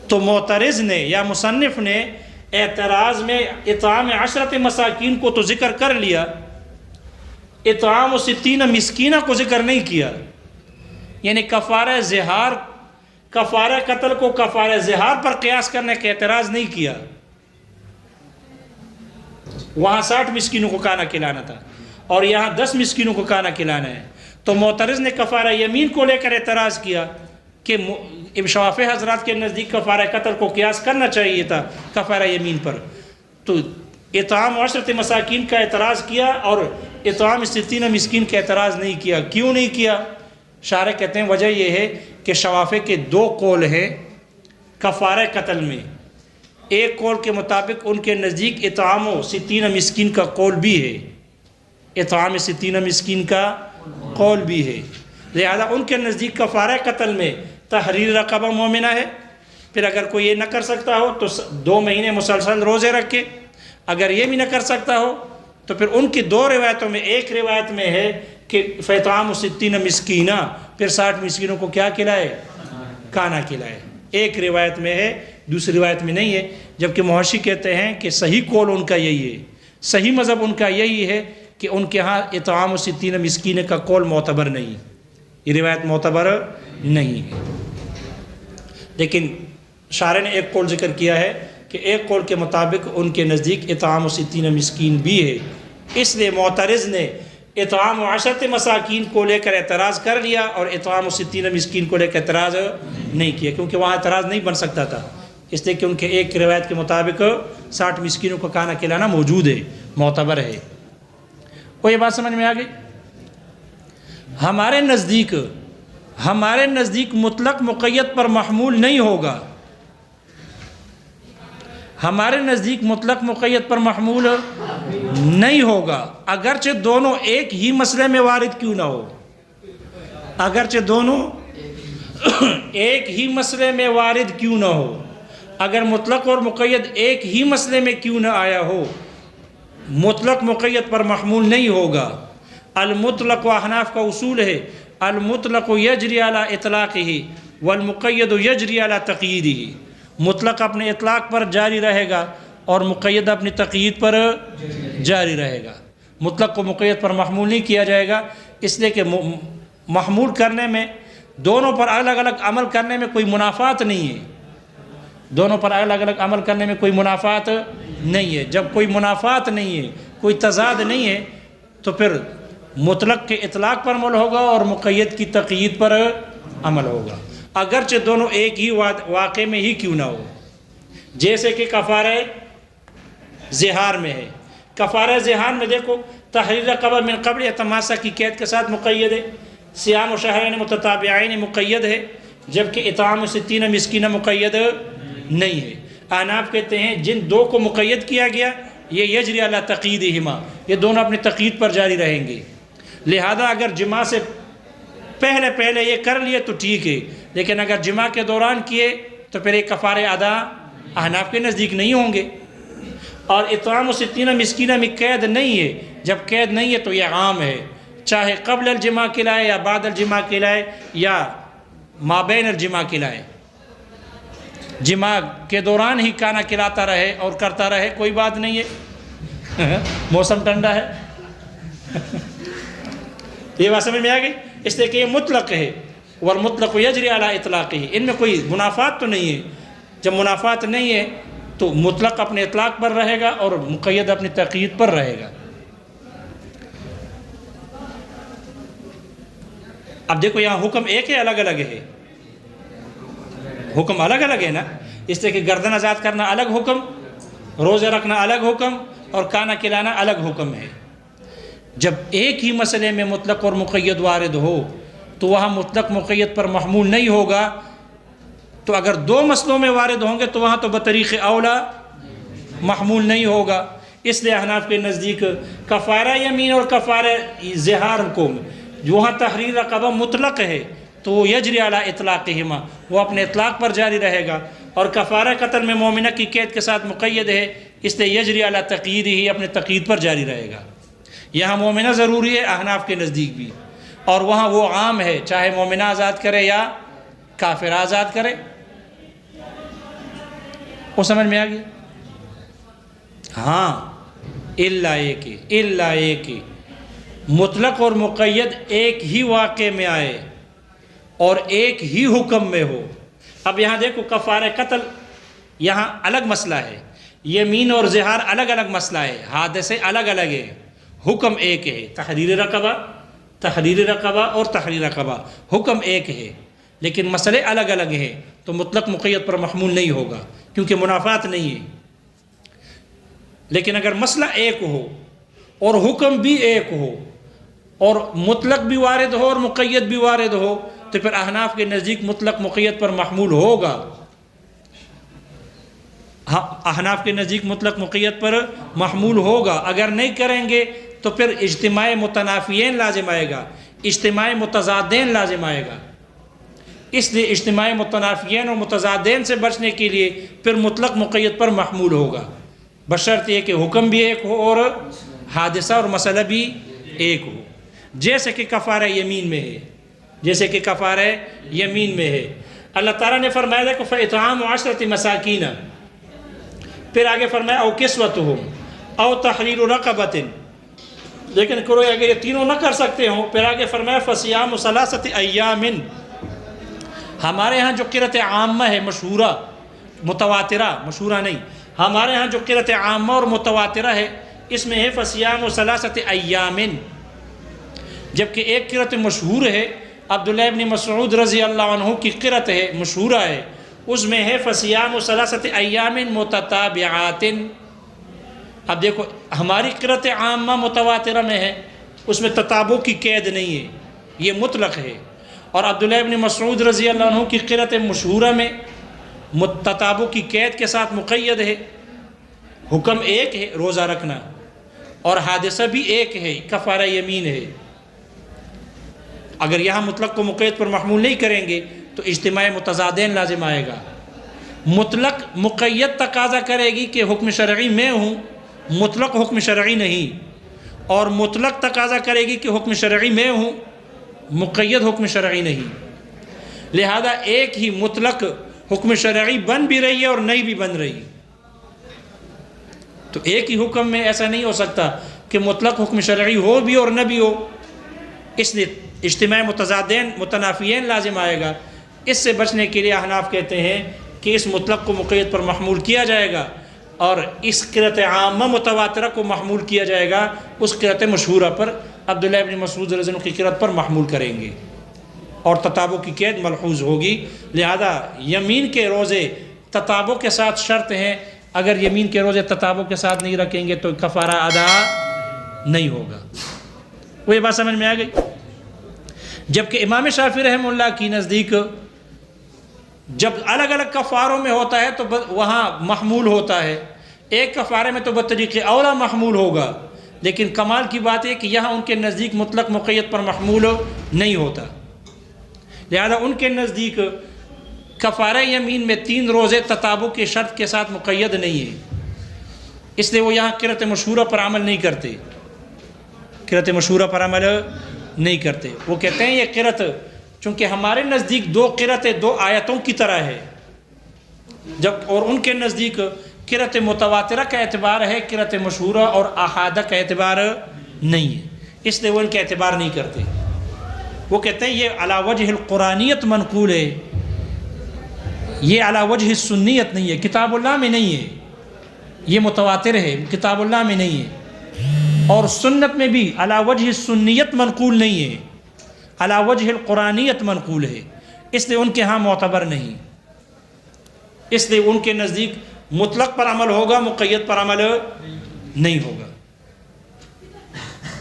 تو معترض نے یا مصنف نے اعتراض میں اطعام 10 مساکین کو تو ذکر کر لیا، اطعام 60 مسکینہ کو ذکر نہیں کیا، یعنی کفارہ زہار، کفارہ قتل کو کفارہ زہار پر قیاس کرنے کا اعتراض نہیں کیا۔ وہاں 60 مسکینوں کو کھانا کھلانا تھا اور یہاں 10 مسکینوں کو کھانا کھلانا ہے، تو معترض نے کفارہ یمین کو لے کر اعتراض کیا کہ شافعی حضرات کے نزدیک کفارہ قتل کو قیاس کرنا چاہیے تھا کفارہ یمین پر، تو اطعام 10 مساکین کا اعتراض کیا اور اطعام 60 مسکین کا اعتراض نہیں کیا۔ کیوں نہیں کیا؟ شارح کہتے ہیں وجہ یہ ہے کہ شافعی کے 2 قول ہیں کفارہ قتل میں۔ ایک قول کے مطابق ان کے نزدیک اطعام 60 مسکین کا قول بھی ہے، اطعام 60 مسکین کا قول بھی ہے، لہذا ان کے نزدیک کفارہ قتل میں تحریر رقبہ مومنہ ہے۔ پھر اگر کوئی یہ نہ کر سکتا ہو تو 2 مہینے مسلسل روزے رکھے، اگر یہ بھی نہ کر سکتا ہو تو پھر ان کی 2 روایتوں میں ایک روایت میں ہے کہ فَإِطْعَامُ 60 مسکینہ، پھر 60 مسکینوں کو کیا کھلائے؟ کھانا کھلائے۔ ایک روایت میں ہے، دوسری روایت میں نہیں ہے، جبکہ محشی کہتے ہیں کہ صحیح قول ان کا یہی ہے، صحیح مذہب ان کا یہی ہے کہ ان کے ہاں اطعام 60 مسکین کا قول معتبر نہیں، یہ روایت معتبر نہیں ہے۔ لیکن شارح نے ایک قول ذکر کیا ہے کہ ایک قول کے مطابق ان کے نزدیک اطعام 60 مسکین بھی ہے، اس لیے معترض نے اطعام 10 مساکین کو لے کر اعتراض کر لیا اور اطعام 60 مسکین کو لے کر اعتراض نہیں کیا، کیونکہ وہاں اعتراض نہیں بن سکتا تھا، اس لیے کہ ان کے ایک روایت کے مطابق 60 مسکینوں کو کھانا کھلانا موجود ہے، معتبر ہے۔ وہ یہ بات سمجھ میں آ گئی؟ ہمارے نزدیک مطلق مقید پر محمول نہیں ہوگا، ہمارے نزدیک مطلق مقید پر محمول نہیں ہوگا، اگرچہ دونوں ایک ہی مسئلے میں وارد کیوں نہ ہو، اگرچہ دونوں ایک ہی مسئلے میں وارد کیوں نہ ہو، اگر مطلق اور مقید ایک ہی مسئلے میں کیوں نہ آیا ہو، مطلق مقید پر محمول نہیں ہوگا۔ المطلق و احناف کا اصول ہے المطلق یجری علی اطلاقہ والمقید یجری علی تقییدہ، مطلق اپنے اطلاق پر جاری رہے گا اور مقید اپنی تقیید پر جاری رہے گا، مطلق کو مقید پر محمول نہیں کیا جائے گا، اس لیے کہ محمول کرنے میں دونوں پر الگ الگ عمل کرنے میں کوئی منافات نہیں ہے، دونوں پر الگ الگ عمل کرنے میں کوئی منافات نہیں ہے۔ جب کوئی منافات نہیں ہے، کوئی تضاد نہیں ہے، تو پھر مطلق کے اطلاق پر عمل ہوگا اور مقید کی تقیید پر عمل ہوگا، اگرچہ دونوں ایک ہی واقع میں ہی کیوں نہ ہو۔ جیسے کہ کفارہ زہار میں ہے، کفارہ زہار میں دیکھو تحریر رقبہ من قبل اتماسہ کی قید کے ساتھ مقید ہے، صیام و شہرین متتابعین مقید ہے، جبکہ اطعام 60 مسکینہ مقید نہیں ہے۔ احناف کہتے ہیں جن 2 کو مقید کیا گیا یہ یجری علی تقییدہما، یہ دونوں اپنی تقیید پر جاری رہیں گے، لہذا اگر جماع سے پہلے یہ کر لیے تو ٹھیک ہے، لیکن اگر جماع کے دوران کیے تو پھر ایک کفارہ ادا احناف کے نزدیک نہیں ہوں گے۔ اور اطعام 60 مسکینہ میں قید نہیں ہے، جب قید نہیں ہے تو یہ عام ہے، چاہے قبل الجماع کھلائے یا بعد الجماع کھلائے یا مابین الجماع کھلائے، جماع کے دوران ہی کھانا کھلاتا رہے اور کرتا رہے کوئی بات نہیں ہے، موسم ٹھنڈا ہے۔ یہ بات سمجھ میں آ گئی؟ اس لیے کہ یہ مطلق ہے، والمطلق یجری علی اطلاقہ، ان میں کوئی منافات تو نہیں ہے۔ جب منافات نہیں ہے تو مطلق اپنے اطلاق پر رہے گا اور مقید اپنی تقیید پر رہے گا۔ اب دیکھو یہاں حکم ایک ہے الگ الگ ہے، حکم الگ الگ ہے نا، اس لیے کہ گردن آزاد کرنا الگ حکم، روزے رکھنا الگ حکم اور کھانا کھلانا الگ حکم ہے۔ جب ایک ہی مسئلے میں مطلق اور مقید وارد ہو تو وہاں مطلق مقید پر محمول نہیں ہوگا، تو اگر 2 مسئلوں میں وارد ہوں گے تو وہاں تو بطریق اولا محمول نہیں ہوگا۔ اس لیے احناف کے نزدیک کفارہ یمین اور کفارہ زہار کو وہاں تحریر رقبہ مطلق ہے تو وہ یجری علی اطلاقہما، وہ اپنے اطلاق پر جاری رہے گا، اور کفارہ قتل میں مومنہ کی قید کے ساتھ مقید ہے، اس لیے یجری علی تقیید ہی اپنے تقیید پر جاری رہے گا۔ یہاں مومنہ ضروری ہے احناف کے نزدیک بھی، اور وہاں وہ عام ہے، چاہے مومنہ آزاد کرے یا کافر آزاد کرے۔ وہ سمجھ میں آ گیا؟ ہاں، الا ایک ہی مطلق اور مقید ایک ہی واقعے میں آئے اور ایک ہی حکم میں ہو۔ اب یہاں دیکھو، کفارہ قتل یہاں الگ مسئلہ ہے، یمین اور زہار الگ الگ مسئلہ ہے، حادثے الگ الگ ہیں، حکم ایک ہے، تحریر رقبہ اور تحریر رقبہ، حکم ایک ہے، لیکن مسئلے الگ الگ ہیں، تو مطلق مقید پر محمول نہیں ہوگا کیونکہ منافات نہیں ہے۔ لیکن اگر مسئلہ ایک ہو اور حکم بھی ایک ہو اور مطلق بھی وارد ہو اور مقید بھی وارد ہو تو پھر احناف کے نزدیک مطلق مقید پر محمول ہوگا۔ احناف کے نزدیک مطلق مقید پر محمول ہوگا، اگر نہیں کریں گے تو پھر اجتماع متنافیین لازم آئے گا، اجتماع متضادین لازم آئے گا۔ اس لیے اجتماع متنافیین اور متضادین سے بچنے کے لیے پھر مطلق مقید پر محمول ہوگا، بشرط یہ کہ حکم بھی ایک ہو اور حادثہ اور مسئلہ بھی ایک ہو، جیسے کہ کفارہ یمین میں ہے، اللہ تعالیٰ نے فرمایا کہ فَإِطْعَامُ عَشْرَةِ مَسَاكِينَ، پھر آگے فرمایا او کسوتہم او تحریر رقبۃ، لیکن کرو اگر یہ تینوں نہ کر سکتے ہوں، پھر آگے فرمایا فصیام ثلاثۃ ایام۔ ہمارے ہاں جو قرأت عامہ ہے، مشہورہ متواترہ، مشہورہ نہیں، ہمارے ہاں جو قرأت عامہ اور متواترہ ہے اس میں ہے فصیام ثلاثۃ ایام، جبکہ ایک قرأت مشہور ہے عبداللہ ابن مسعود رضی اللہ عنہ کی قرأت ہے، مشہورہ ہے، اس میں ہے فصیام ثلاثۃ ایام متتابعات۔ اب دیکھو ہماری قرأت عامہ متواترہ میں ہے، اس میں تتابع کی قید نہیں ہے، یہ مطلق ہے، اور عبداللہ ابن مسعود رضی اللہ عنہ کی قرأت مشہورہ میں تتابع کی قید کے ساتھ مقید ہے، حکم ایک ہے روزہ رکھنا اور حادثہ بھی ایک ہے، کفارہ یمین ہے۔ اگر یہاں مطلق کو مقید پر محمول نہیں کریں گے تو اجتماع متضادین لازم آئے گا۔ مطلق مقید تقاضا کرے گی کہ حکم شرعی میں ہوں، مطلق حکم شرعی نہیں، اور مطلق تقاضا کرے گی کہ حکم شرعی میں ہوں، مقید حکم شرعی نہیں، لہذا ایک ہی مطلق حکم شرعی بن بھی رہی ہے اور نہیں بھی بن رہی، تو ایک ہی حکم میں ایسا نہیں ہو سکتا کہ مطلق حکم شرعی ہو بھی اور نہ بھی ہو، اس لیے اجتماع متضادین متنافیین لازم آئے گا۔ اس سے بچنے کے لیے احناف کہتے ہیں کہ اس مطلق کو مقید پر محمول کیا جائے گا اور اس قرأت عامہ متواترہ کو محمول کیا جائے گا اس قرأت مشہورہ پر، عبداللہ ابن مسعود رضی اللہ عنہ کی قرأت پر محمول کریں گے اور تتابع کی قید ملحوظ ہوگی۔ لہذا یمین کے روزے تتابع کے ساتھ شرط ہیں، اگر یمین کے روزے تتابع کے ساتھ نہیں رکھیں گے تو کفارہ ادا نہیں ہوگا۔ وہ یہ بات سمجھ میں آ گئی؟ جبکہ امام شافعی رحمہ اللہ کی نزدیک جب الگ الگ کفاروں میں ہوتا ہے تو وہاں محمول ہوتا ہے، ایک کفارے میں تو بطریق اولا محمول ہوگا، لیکن کمال کی بات ہے کہ یہاں ان کے نزدیک مطلق مقید پر محمول نہیں ہوتا، لہذا ان کے نزدیک کفارہ یمین میں 3 روزے تتابع کے شرط کے ساتھ مقید نہیں ہے، اس لیے وہ یہاں قرأت مشہورہ پر عمل نہیں کرتے، قرأت مشہورہ پر عمل نہیں کرتے۔ وہ کہتے ہیں یہ قرأت چونکہ ہمارے نزدیک 2 قرأتیں 2 آیتوں کی طرح ہے، اور ان کے نزدیک قرأت متواترہ کا اعتبار ہے، قرأت مشہورہ اور احادہ کا اعتبار نہیں ہے، اس لیے وہ ان کا اعتبار نہیں کرتے۔ وہ کہتے ہیں یہ علی وجہ القرآنیت منقول ہے، یہ علی وجہ سنیت نہیں ہے، کتاب اللہ میں نہیں ہے، یہ متواتر ہے، کتاب اللہ میں نہیں ہے، اور سنت میں بھی علی وجہ سنیت منقول نہیں ہے، علی وجہ القرآنیت منقول ہے، اس لیے ان کے ہاں معتبر نہیں، اس لیے ان کے نزدیک مطلق پر عمل ہوگا، مقید پر عمل نہیں ہوگا۔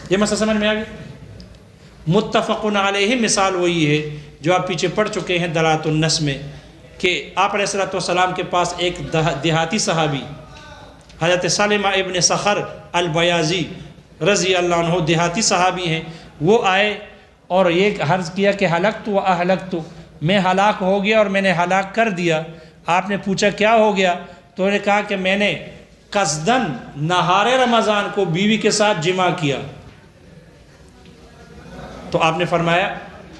یہ مسئلہ سمجھ میں آ گیا؟ متفق علیہ مثال وہی ہے جو آپ پیچھے پڑھ چکے ہیں دلالۃ النص میں، کہ آپ علیہ السلام کے پاس ایک دیہاتی صحابی حضرت سلمہ ابن صخر البیاضی رضی اللہ عنہ دیہاتی صحابی ہیں، وہ آئے اور یہ عرض کیا کہ ہلکت و اہلکت، میں ہلاک ہو گیا اور میں نے ہلاک کر دیا۔ آپ نے پوچھا کیا ہو گیا؟ تو انہوں نے کہا کہ میں نے قصداً نہار رمضان کو بیوی کے ساتھ جمع کیا۔ تو آپ نے فرمایا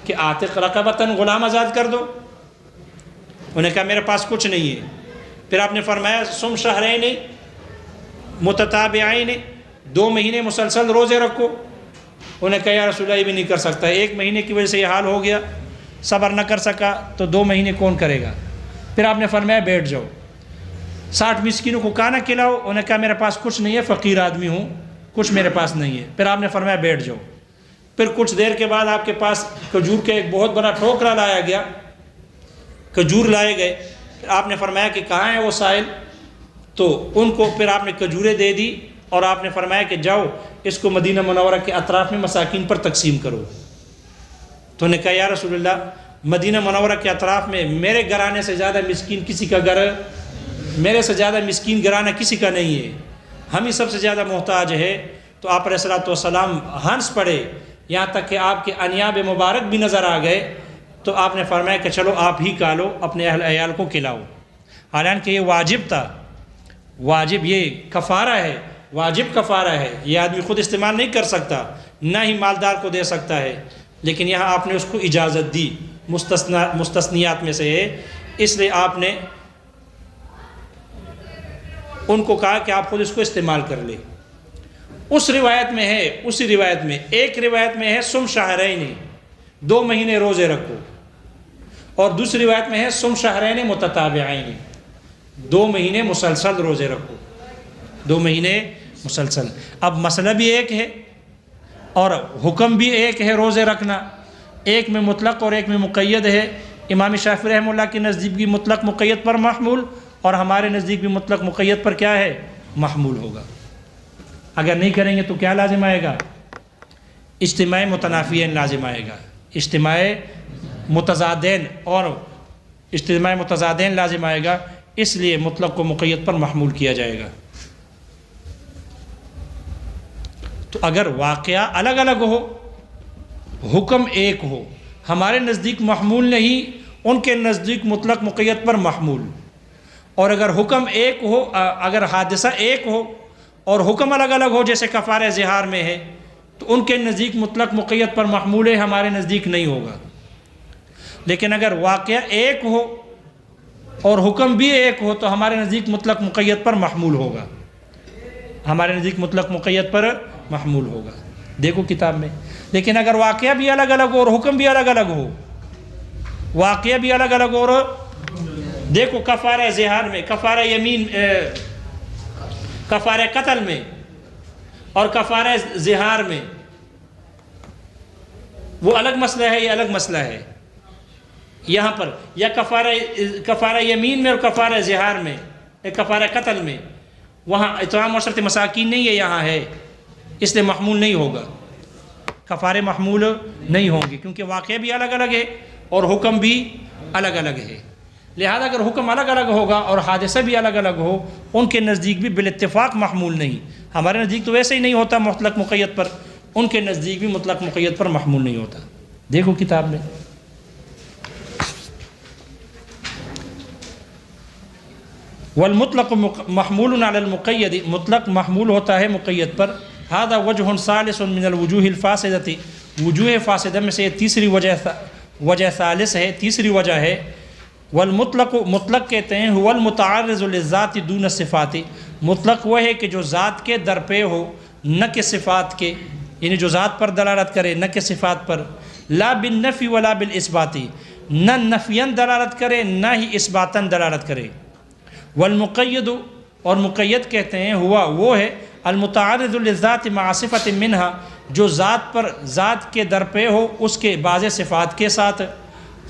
کہ عاتق رقبتاً، غلام آزاد کر دو۔ انہوں نے کہا میرے پاس کچھ نہیں ہے۔ پھر آپ نے فرمایا سم شہرین متتابعین، 2 مہینے مسلسل روزے رکھو۔ انہیں کہا یا رسول اللہ یہ بھی نہیں کر سکتا، 1 مہینے کی وجہ سے یہ حال ہو گیا، صبر نہ کر سکا تو 2 مہینے کون کرے گا؟ پھر آپ نے فرمایا بیٹھ جاؤ، 60 مسکینوں کو کھانا کھلاؤ۔ انہیں کہا میرے پاس کچھ نہیں ہے، فقیر آدمی ہوں، کچھ میرے پاس نہیں ہے۔ پھر آپ نے فرمایا بیٹھ جاؤ۔ پھر کچھ دیر کے بعد آپ کے پاس کھجور کے ایک بہت بڑا ٹھوکرا لایا گیا، کھجور لائے گئے۔ پھر آپ نے فرمایا کہ کہاں ہے وہ سائل؟ تو ان کو پھر آپ نے کھجوریں دے دی اور آپ نے فرمایا کہ جاؤ اس کو مدینہ منورہ کے اطراف میں مساکین پر تقسیم کرو۔ تو انہوں نے کہا یا رسول اللہ مدینہ منورہ کے اطراف میں میرے گھرانے سے زیادہ مسکین کسی کا گھر، میرے سے زیادہ مسکین گھرانہ کسی کا نہیں ہے، ہم ہی سب سے زیادہ محتاج ہے۔ تو آپ علیہ الصلوۃ والسلام ہنس پڑے، یہاں تک کہ آپ کے انیاب مبارک بھی نظر آ گئے۔ تو آپ نے فرمایا کہ چلو آپ ہی کھا لو، اپنے اہل عیال کو کھلاؤ۔ حالانکہ یہ واجب تھا، واجب یہ کفارہ ہے، واجب کفارہ ہے، یہ آدمی خود استعمال نہیں کر سکتا، نہ ہی مالدار کو دے سکتا ہے، لیکن یہاں آپ نے اس کو اجازت دی، مستثنیات میں سے ہے، اس لیے آپ نے ان کو کہا کہ آپ خود اس کو استعمال کر لیں۔ اس روایت میں ہے، اسی روایت میں ایک روایت میں ہے سم شہرین، 2 مہینے روزے رکھو، اور دوسری روایت میں ہے سم شہرین متتابعین، 2 مہینے مسلسل روزے رکھو، 2 مہینے مسلسل۔ اب مسئلہ بھی ایک ہے اور حکم بھی ایک ہے روزے رکھنا، ایک میں مطلق اور ایک میں مقید ہے۔ امام شافعی رحمہ اللہ کے نزدیک بھی مطلق مقید پر محمول، اور ہمارے نزدیک بھی مطلق مقید پر کیا ہے؟ محمول ہوگا۔ اگر نہیں کریں گے تو کیا لازم آئے گا؟ اجتماع متنافیین لازم آئے گا، اجتماع متضادین اور اجتماع متضادین لازم آئے گا، اس لیے مطلق کو مقید پر محمول کیا جائے گا۔ تو اگر واقعہ الگ الگ ہو، حکم ایک ہو، ہمارے نزدیک محمول نہیں، ان کے نزدیک مطلق مقید پر محمول، اور اگر حکم ایک ہو، اگر حادثہ ایک ہو اور حکم الگ الگ ہو جیسے کفارہ زہار میں ہے، تو ان کے نزدیک مطلق مقید پر محمول ہے، ہمارے نزدیک نہیں ہوگا۔ لیکن اگر واقعہ ایک ہو اور حکم بھی ایک ہو تو ہمارے نزدیک مطلق مقید پر محمول ہوگا، ہمارے نزدیک مطلق مقید پر محمول ہوگا، دیکھو کتاب میں۔ لیکن اگر واقعہ بھی الگ الگ ہو اور حکم بھی الگ الگ ہو، واقعہ بھی الگ الگ ہو، اور دیکھو کفارہ زہار میں، کفارہ یمین، کفارہ قتل میں اور کفارہ زہار میں وہ الگ مسئلہ ہے، یہ الگ مسئلہ ہے۔ یہاں پر یا کفارہ یمین میں اور کفارہ زہار میں، کفارہ قتل میں، وہاں اطعام 10 مساکین نہیں ہے، یہاں ہے، اس لیے محمول نہیں ہوگا، کفارے محمول نہیں ہوں گے، کیونکہ واقعہ بھی الگ الگ ہے اور حکم بھی الگ الگ ہے۔ لہذا اگر حکم الگ الگ ہوگا اور حادثہ بھی الگ الگ ہو، ان کے نزدیک بھی بالاتفاق محمول نہیں، ہمارے نزدیک تو ویسے ہی نہیں ہوتا مطلق مقید پر، ان کے نزدیک بھی مطلق مقید پر محمول نہیں ہوتا، دیکھو کتاب میں۔ والمطلق محمول علی المقید، مطلق محمول ہوتا ہے مقید پر۔ هذا وجہ ثالث من الوجوہ الفاسدۃ، وجوہ فاسدہ میں سے تیسری وجہ ثالث ہے، تیسری وجہ ہے۔ والمطلق، مطلق کہتے ہیں هو المتعرض للذات دون الصفات، مطلق وہ ہے کہ جو ذات کے درپے ہو نہ کہ صفات کے، یعنی جو ذات پر دلالت کرے نہ کہ صفات پر، لا بالنفی ولا بالاثبات، نہ نفیاً دلالت کرے نہ ہی اثباتاً دلالت کرے۔ والمقید، اور مقید کہتے ہیں ہوا وہ ہے المتعرض للذات مع صفت منہا، جو ذات پر، ذات کے درپے ہو اس کے بعض صفات کے ساتھ۔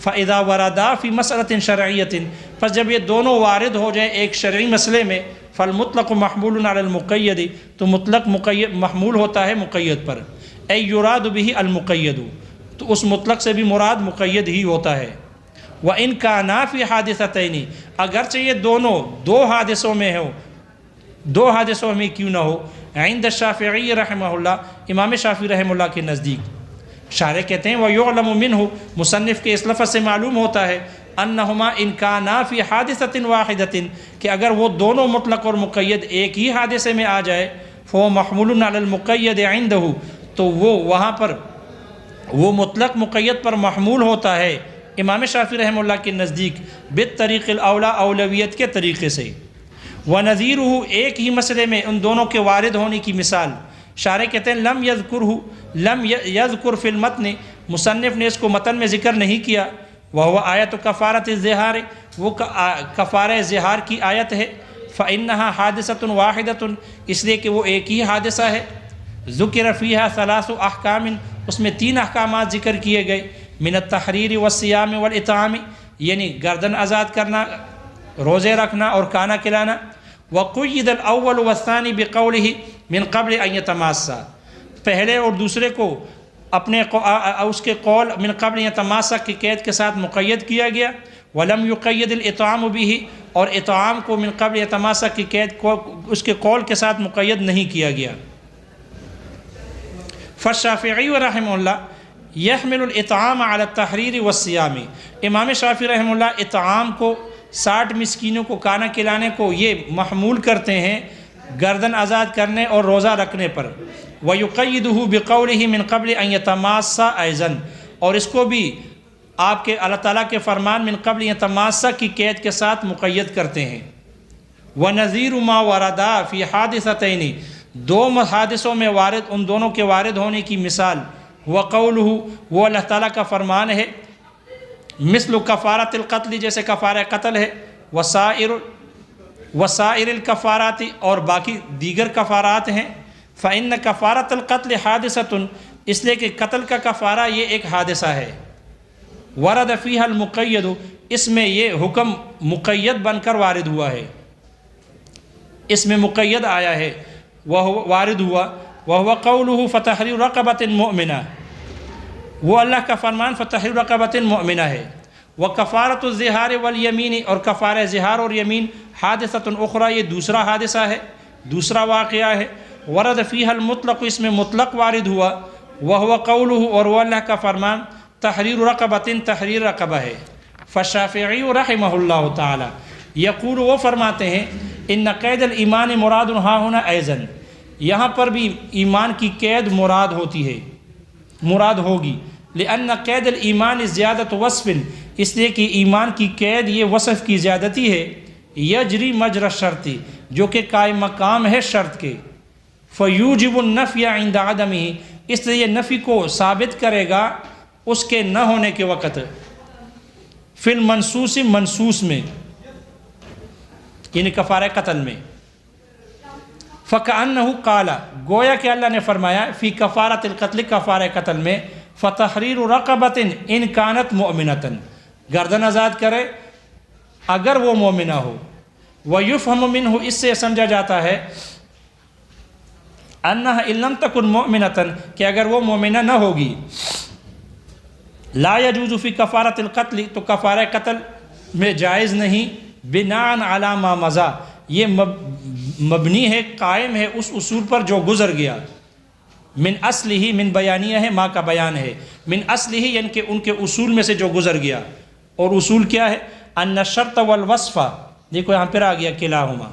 فَإِذَا وَرَدَا فِي مَسْأَلَةٍ شَرْعِيَّةٍ، پس جب یہ دونوں وارد ہو جائیں ایک شرعی مسئلے میں، فالمطلق محمول علی المقید، تو مطلق محمول ہوتا ہے مقید پر۔ اے یراد به المقید، تو اس مطلق سے بھی مراد مقید ہی ہوتا ہے۔ وَإِنْ كَانَا فِي حَادِثَتَيْنِ، اگرچہ یہ دونوں دو حادثوں میں ہو، دو حادثوں میں کیوں نہ ہو، عند الشافعی رحمہ اللہ، امام شافعی رحمہ اللہ کے نزدیک۔ شارح کہتے ہیں وَيُعْلَمُ مِنْهُ، مصنف کے اس لفظ سے معلوم ہوتا ہے أَنَّهُمَا إِنْ كَانَا فِي حَادِثَةٍ وَاحِدَةٍ، کہ اگر وہ دونوں مطلق اور مقید ایک ہی حادثے میں آ جائے، فَهُوَ مَحْمُولٌ عَلَى الْمُقَيَّدِ عِنْدَهُ، تو وہ وہاں پر وہ مطلق مقید پر محمول ہوتا ہے امام شافعی رحمہ اللہ کے نزدیک بالطریق الاولا اولویت کے طریقے سے، ونظیرہ ایک ہی مسئلے میں ان دونوں کے وارد ہونے کی مثال، شارح کہتے ہیں لم یذکر فی المتن، مصنف نے اس کو متن میں ذکر نہیں کیا، وہو آیت کفارۃ الظہار، وہ کفارہ ظہار کی آیت ہے، فإنہا حادثۃ واحدۃ، اس لیے کہ وہ ایک ہی حادثہ ہے، ذکر فیہا ثلاث احکام، اس میں 3 احکامات ذکر کیے گئے، من التحریر والصیام والاطعام، یعنی گردن آزاد کرنا، روزے رکھنا اور کھانا کھلانا، وقید الاول والثانی بقولہ من قبل ان یتماسا، پہلے اور دوسرے کو اپنے اس کے قول من قبل یتماسا کی قید کے ساتھ مقید کیا گیا، ولم یقید الاطعام به، اور اطعام کو من قبل یتماسا کی قید کو اس کے قول کے ساتھ مقید نہیں کیا گیا۔ فالشافعی رحمہ اللہ یحمل الاطعام علی التحریر والصیام، امام شافعی رحمہ اللہ اطعام کو 60 مسکینوں کو کھانا کھلانے کو یہ محمول کرتے ہیں گردن آزاد کرنے اور روزہ رکھنے پر، وَيُقَيِّدُهُ بِقَوْلِهِ مِن قَبْلِ أَن يَتَمَاسَّ أَيْضًا، اور اس کو بھی آپ کے اللہ تعالیٰ کے فرمان من قبل یتماسا کی قید کے ساتھ مقید کرتے ہیں۔ وَنَذِيرُ مَا وَرَدَا فِي حَادِثَتَيْنِ، 2 حادثوں میں وارد ان دونوں کے وارد ہونے کی مثال، وَقَوْلُهُ، وہ اللہ تعالیٰ کا فرمان ہے، مثل کفارت القتل، جیسے کفارہ قتل ہے، وسائر الکفارات، اور باقی دیگر کفارات ہیں، فإن کفارت القتل حادثۃ، اس لیے کہ قتل کا کفارہ یہ ایک حادثہ ہے، ورد فیہا المقید، اس میں یہ حکم مقید بن کر وارد ہوا ہے، اس میں مقید آیا ہے، وہ وارد ہوا، وہو قولہ فتحریر رقبۃ مؤمنہ، وہ اللہ کا فرمان فتحریر رقبۃ مؤمنہ ہے، وکفارۃ الظہار والیمین، اور کفارہ ظہار اور یمین، حادثۃ اخری، یہ دوسرا حادثہ ہے، دوسرا واقعہ ہے، ورد فیہا المطلق، اس میں مطلق وارد ہوا، وہو قولہ، اور وہ اللہ کا فرمان تحریر رقبۃ، تحریر رقبہ ہے۔ فالشافعی رحمہ اللہ تعالی یقول، وہ فرماتے ہیں ان قید الایمان مراد ہا ہونا ایضاً، یہاں پر بھی ایمان کی قید مراد ہوتی ہے، مراد ہوگی، لأن قید الایمان زیادت وصف، اس لیے کہ ایمان کی قید یہ وصف کی زیادتی ہے، یجری مجرى الشرط، جو کہ قائم مقام ہے شرط کے، فیوجب النفی عند عدمہ، اس لیے نفی کو ثابت کرے گا اس کے نہ ہونے کے وقت، فی المنصوص، منصوص میں، یعنی کفارہ قتل میں، فَكَأَنَّهُ قَالَ، گویا کہ اللہ نے فرمایا، فی کفارۃ القتل، کفارہ قتل میں، فَتَحْرِيرُ رَقَبَةٍ إِن كَانَتْ مُؤْمِنَةً، گردن آزاد کرے اگر وہ مومنہ ہو، وَيُفْهَمُ مِنْهُ، اس سے سمجھا جاتا ہے، أَنَّهَا إِن لَمْ تَكُنْ مُؤْمِنَةً، کہ اگر وہ مومنہ نہ ہوگی، لا يجوز فی کفارۃ القتل، تو کفارہ قتل میں جائز نہیں، بناء علی ما مضی، یہ مبنی ہے، قائم ہے اس اصول پر جو گزر گیا، من اصل ہی، من بیانیہ ہے، ما کا بیان ہے، من اصل ہی، یعنی کہ ان کے اصول میں سے جو گزر گیا، اور اصول کیا ہے، ان الشرط والوصف، دیکھو یہاں پر آ گیا کلاہما،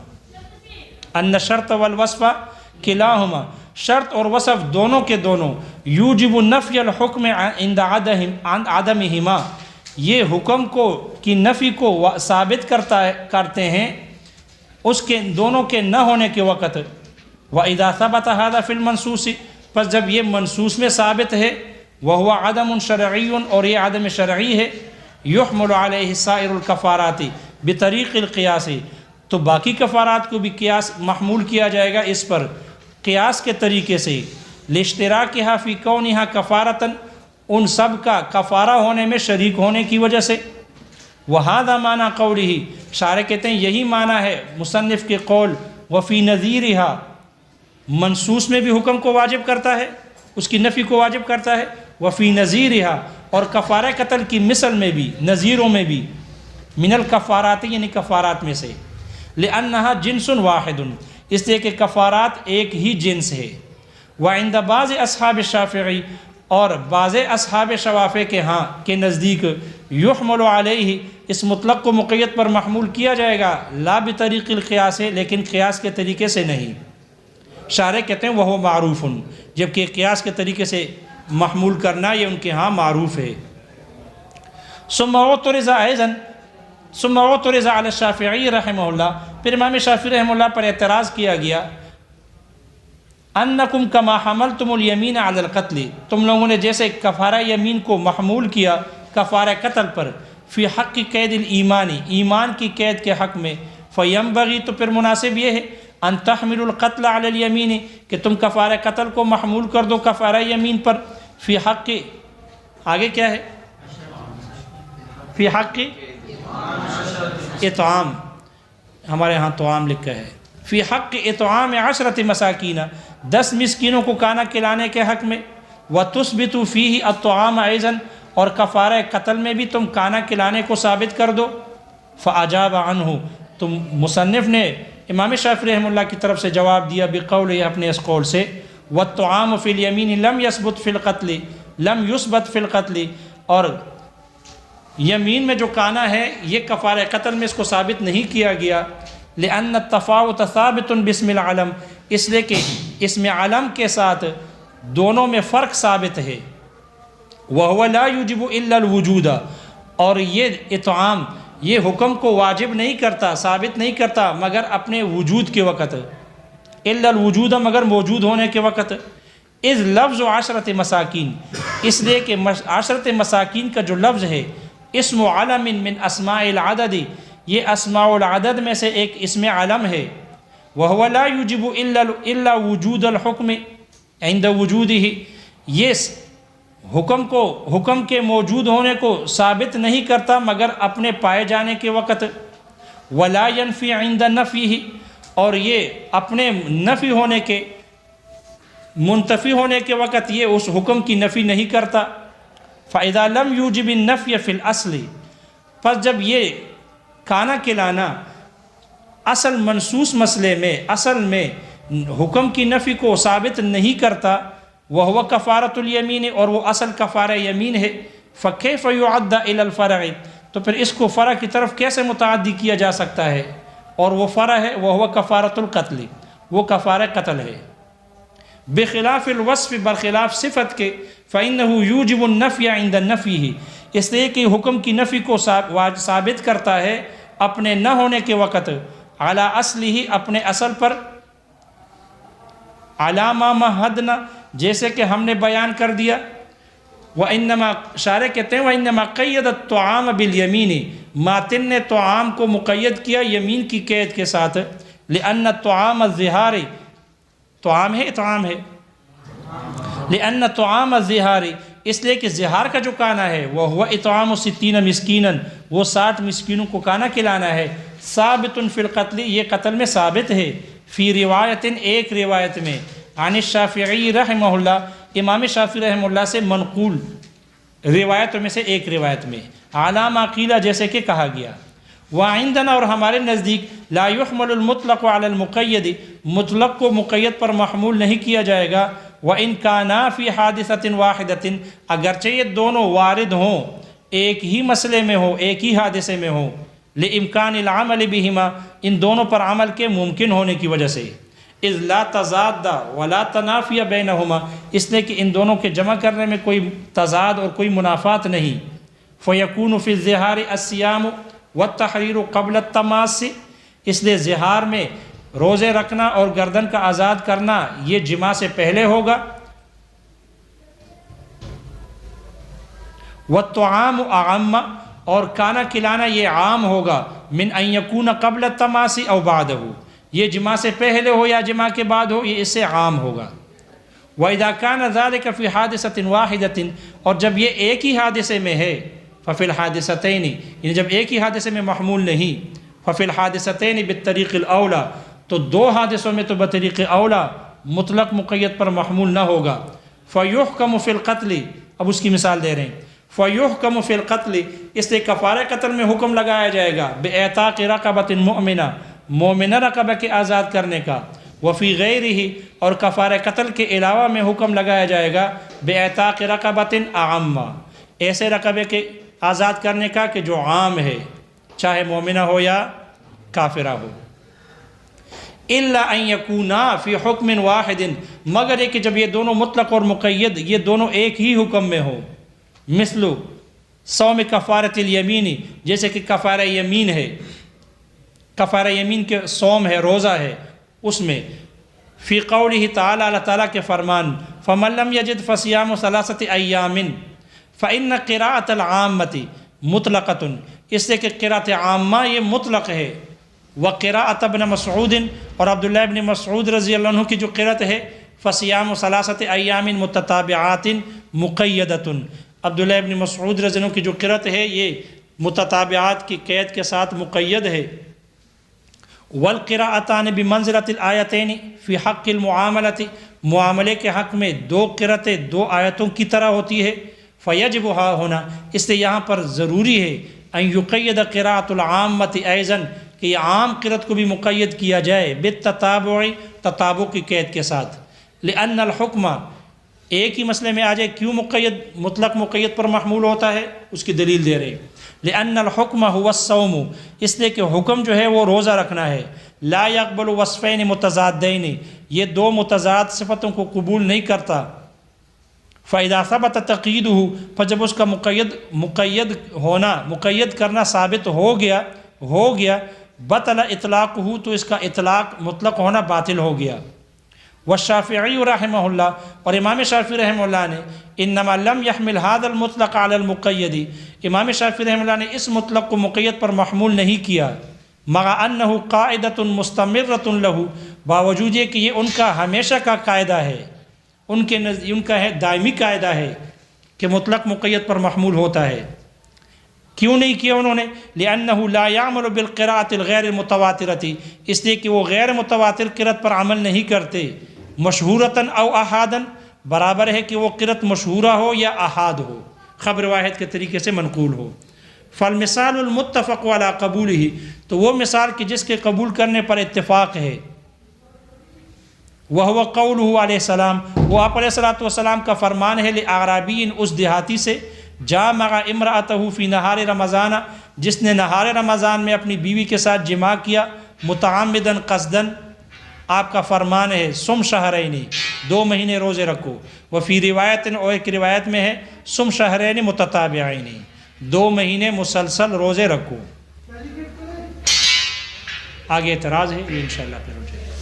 ان الشرط والوصف کلاہما، شرط اور وصف دونوں کے دونوں، یوجب النفی الحکم عند عدمہما، یہ حکم کو کی نفی کو ثابت کرتے ہیں اس کے دونوں کے نہ ہونے کے وقت، وَإِذَا ثَبَتَ هَذَا فِي الْمَنْصُوصِ، پس جب یہ منصوص میں ثابت ہے، وَهُوَ عَدَمٌ شَرْعِيٌّ، اور یہ عدم شرعی ہے، يُحْمُلُ عَلَيْهِ سَائِرُ الْكَفَارَاتِ بِطَرِيقِ الْقِيَاسِ، تو باقی کفارات کو بھی قیاس محمول کیا جائے گا اس پر قیاس کے طریقے سے، لِاشْتِرَاكِهَا فِي كَوْنِهَا كَفَارَةً، ان سب کا کفارہ ہونے میں شریک ہونے کی وجہ سے، وَهَذَا مَعنَى قَوْلِهِ، شارح کہتے ہیں یہی معنی ہے مصنف کے قول، وَفِي نَذِيرِهَا، منصوص میں بھی حکم کو واجب کرتا ہے، اس کی نفی کو واجب کرتا ہے، وَفِي نَذِيرِهَا، اور کفارہ قتل کی مثل میں بھی، نظیروں میں بھی، من الکفارات، یعنی کفارات میں سے، لِأَنَّهَا جِنْسٌ وَاحِدٌ، اس لیے کہ کفارات ایک ہی جنس ہے، وَعِنْدَ بَعْضِ أَصْحَابِ الشَّافِعِي، اور بعض اصحاب شوافع کے ہاں کے نزدیک، یحمل علیہ، اس مطلق کو مقید پر محمول کیا جائے گا، لا بطریق القیاس، لیکن قیاس کے طریقے سے نہیں، شارح کہتے ہیں وہ معروف، جبکہ قیاس کے طریقے سے محمول کرنا یہ ان کے ہاں معروف ہے۔ ثم اعترض ایضا ثم اعترض علی الشافعی رحمہ اللہ، پھر امام شافعی رحمہ اللہ پر اعتراض کیا گیا، انکم کما حملتم الیمین علی القتل، تم لوگوں نے جیسے کفارہ یمین کو محمول کیا کفارہ قتل پر، فی حق قید الایمانی، ایمان کی قید کے حق میں، فینبغی، تو پھر مناسب یہ ہے، ان تحمل القتل علی الیمین، کہ تم کفارہ قتل کو محمول کر دو کفارہ یمین پر، فی حق، آگے کیا ہے، فی حق اطعام، ہمارے ہاں طعام لکھا ہے، فی حق اطعام 10 مساکین، 10 مسکینوں کو کھانا کھلانے کے حق میں، وتثبت فیہ الطعام ایضا، اور کفارہ قتل میں بھی تم کھانا کھلانے کو ثابت کر دو، فاجاب عنہ، تم مصنف نے امام شافعی رحمہ اللہ کی طرف سے جواب دیا بقول، اپنے اس قول سے، والطعام فی الیمین لم یثبت فی القتل، لم یثبت فی القتل، اور یمین میں جو کانا ہے یہ کفارہ قتل میں اس کو ثابت نہیں کیا گیا، لأن التفاوت ثابت باسم العلم، اس لیے کہ اسم علم کے ساتھ دونوں میں فرق ثابت ہے، وَهُوَ لَا يُجِبُ إِلَّا الْوُجُودَ، اور یہ اطعام یہ حکم کو واجب نہیں کرتا، ثابت نہیں کرتا مگر اپنے وجود کے وقت، إِلَّا الْوُجُودَ، مگر موجود ہونے کے وقت، اذ لفظ 10 مساکین، اس لیے کہ 10 مساکین کا جو لفظ ہے، اسم علم من اسماء العدد، یہ اسماء العدد میں سے ایک اسم علم ہے، وَهُوَ لَا يُجِبُ إِلَّا وُجُودَ الْحُكْمِ عِنْدَ وُجُودِهِ، یہ حکم کے موجود ہونے کو ثابت نہیں کرتا مگر اپنے پائے جانے کے وقت، وَلَا يَنْفِي عِنْدَ نَفْيِهِ، اور یہ اپنے نفی ہونے کے منتفی ہونے کے وقت یہ اس حکم کی نفی نہیں کرتا، فَإِذَا لَمْ يُوجِبِ النَّفْيَ فِي الْأَصْلِ، پس جب یہ کھانا کھلانا اصل منصوص مسئلے میں اصل میں حکم کی نفی کو ثابت نہیں کرتا، وَهُوَ کفارۃ الیمین، اور وہ اصل کفارہ یمین ہے، فَكَيْفَ يُعَدَّ إِلَى الْفَرْعِ، تو پھر اس کو فرع کی طرف کیسے متعدی کیا جا سکتا ہے، اور وہ فرع ہے، وَهُوَ کفارۃ القتل، وہ کفارہ قتل ہے، بخلاف الوصف، برخلاف صفت کے، فَإِنَّهُ يُوجِبُ النَّفْيَ عِنْدَ نَفْيِهِ، اس لیے کہ حکم کی نفی کو ثابت کرتا ہے اپنے نہ ہونے کے وقت، علی اصلہ، اپنے اصل پر، علی ما مہدنا، جیسے کہ ہم نے بیان کر دیا، وَإِنَّمَا، شارح کہتے ہیں وَإِنَّمَا قَيَّدَ الطُّعَامَ بِالْيَمِينِ، ماتن نے طعام کو مقید کیا یمین کی قید کے ساتھ، لِأَنَّ الطُّعَامَ الظِّهَارِ، طعام ہے اطعام ہے، لِأَنَّ طعام الظِّهَارِ، اس لیے کہ زہار کا جو کھانا ہے وَهُوَ اطعام 60 مسکینا، وہ 60 مسکینوں کو کھانا کھلانا ہے، ثابت فی القتل، یہ قتل میں ثابت ہے، فی روایت، ایک روایت میں، عن الشافعی رحمہ اللہ، امام شافعی رحمہ اللہ سے منقول روایتوں میں سے ایک روایت میں، علی ما قیل، جیسے کہ کہا گیا، وعندنا، اور ہمارے نزدیک، لا يحمل المطلق علی المقید، مطلق کو مقید پر محمول نہیں کیا جائے گا، وَإِن كَانَا فِي حَادِثَةٍ وَاحِدَةٍ، اگرچہ یہ دونوں وارد ہوں، ایک ہی مسئلے میں ہوں، ایک ہی حادثے میں ہوں، لِإِمْكَانِ الْعَمَلِ بِهِمَا، ان دونوں پر عمل کے ممکن ہونے کی وجہ سے، اذ لا تضاد ولا تنافی بینہما، اس لیے کہ ان دونوں کے جمع کرنے میں کوئی تضاد اور کوئی منافات نہیں، فیکون فی الظہار الصیام والتحریر قبل التماس، اس لیے ظہار میں روزے رکھنا اور گردن کا آزاد کرنا یہ جماع سے پہلے ہوگا، والطعام اعم، اور کھانا کھلانا یہ عام ہوگا، من ان یکون قبل التماس او بعدہ، یہ جماع سے پہلے ہو یا جماع کے بعد ہو، یہ اس سے عام ہوگا، وَإِذَا كَانَ ذَلِكَ فِي حَادِثَةٍ وَاحِدَةٍ، اور جب یہ ایک ہی حادثے میں ہے، فَفِي الْحَادِثَتَيْنِ، یعنی جب ایک ہی حادثے میں محمول نہیں، فَفِي الْحَادِثَتَيْنِ بِالطَّرِيقِ الْأَوْلَى، تو دو حادثوں میں تو بطریق اولا مطلق مقید پر محمول نہ ہوگا، فَيُحْكَمُ فِي الْقَتْلِ، اب اس کی مثال دے رہے ہیں، فَيُحْكَمُ فِي الْقَتْلِ، اس لیے کفارہ قتل میں حکم لگایا جائے گا، بِإِعْتَاقِ رَقَبَةٍ مُؤْمِنَةٍ، مومنہ رقبہ کے آزاد کرنے کا، وفی غیرہ، اور کفارہ قتل کے علاوہ میں حکم لگایا جائے گا، بِإِعْتَاقِ رَقَبَةٍ أَعَمَّ، ایسے رقبے کے آزاد کرنے کا کہ جو عام ہے، چاہے مومنہ ہو یا کافرہ ہو، إِلَّا أَن يَكُونَا فِي حُكْمٍ وَاحِدٍ، مگر یہ کہ جب یہ دونوں مطلق اور مقید یہ دونوں ایک ہی حکم میں ہو، مثل صوم کفارۃ الیمین، جیسے کہ کفارہ یمین ہے، کفارہ یمین کے صوم ہے، روزہ ہے، اس میں فی قولہ تعالی، اللہ تعالیٰ کے فرمان فمن لم یجد فصیام ثلاثۃ ایام فإن قراءۃ العامۃ مطلقۃ، اس سے کہ قراءۃ عامہ یہ مطلق ہے، وقراءۃ ابن مسعود، اور عبداللہ ابن مسعود رضی اللہ عنہ کی جو قراءت ہے فصیام ثلاثۃ ایام متتابعات مقیدۃ، عبداللہ ابن مسعود رضی اللہ عنہ کی جو قراءت ہے یہ متتابعات کی قید کے ساتھ مقید ہے۔ والقراءتان بمنزلۃ الآیتین فی حق المعاملۃ، معاملے کے حق میں دو قراءتیں دو آیتوں کی طرح ہوتی ہے۔ فیجب ہا ہونا، اس لیے یہاں پر ضروری ہے ان یقید قراءۃ العامۃ ایضاً، کہ یہ عام قراءت کو بھی مقید کیا جائے بالتتابع، تتابع کی قید کے ساتھ۔ لأن الحکم، ایک ہی مسئلے میں آ جائے کیوں مقید مطلق مقید پر محمول ہوتا ہے، اس کی دلیل دے رہے۔ لأن الحکم هو الصوم، اس لیے کہ حکم جو ہے وہ روزہ رکھنا ہے۔ لا يقبل وصفین متضادین، یہ دو متضاد صفتوں کو قبول نہیں کرتا۔ فإذا ثبت تقییدہ، پس جب اس کا مقید کرنا ثابت ہو گیا بطل اطلاقہ، تو اس کا اطلاق مطلق ہونا باطل ہو گیا۔ والشافعی رحمہ اللہ، اور امام شافعی رحمہ اللہ نے انما لم يحمل هذا المطلق على المقید، امام شافعی رحمہ اللہ نے اس مطلق کو مقید پر محمول نہیں کیا، مع انہ قاعدۃ مستمرۃ لہ، باوجود یہ کہ یہ ان کا ہمیشہ کا قاعدہ ہے، ان کا ہے دائمی قاعدہ ہے کہ مطلق مقید پر محمول ہوتا ہے۔ کیوں نہیں کیا انہوں نے؟ لأنہ لا يعمل بالقراءۃ الغیر المتواترۃ، اس لیے کہ وہ غیر متواتر قراءت پر عمل نہیں کرتے، مشہورتاً او احاداً، برابر ہے کہ وہ قراءت مشہورہ ہو یا احاد ہو، خبر واحد کے طریقے سے منقول ہو۔ فالمثال المتفق علی قبولہ، تو وہ مثال کہ جس کے قبول کرنے پر اتفاق ہے، وہو قولہ علیہ السلام، وہ آپ علیہ السلام کا فرمان ہے، لأعرابی، اس دیہاتی سے، جامع امرأتہ فی نہار رمضان، جس نے نہار رمضان میں اپنی بیوی کے ساتھ جماع کیا، متعمداً قصداً، آپ کا فرمان ہے سم شہرین، 2 مہینے روزے رکھو، وفی روایت، اور ایک روایت میں ہے سم شہرین متتابعین، 2 مہینے مسلسل روزے رکھو۔ آگے اعتراض ہے، یہ انشاءاللہ پھر ہو جائے گا۔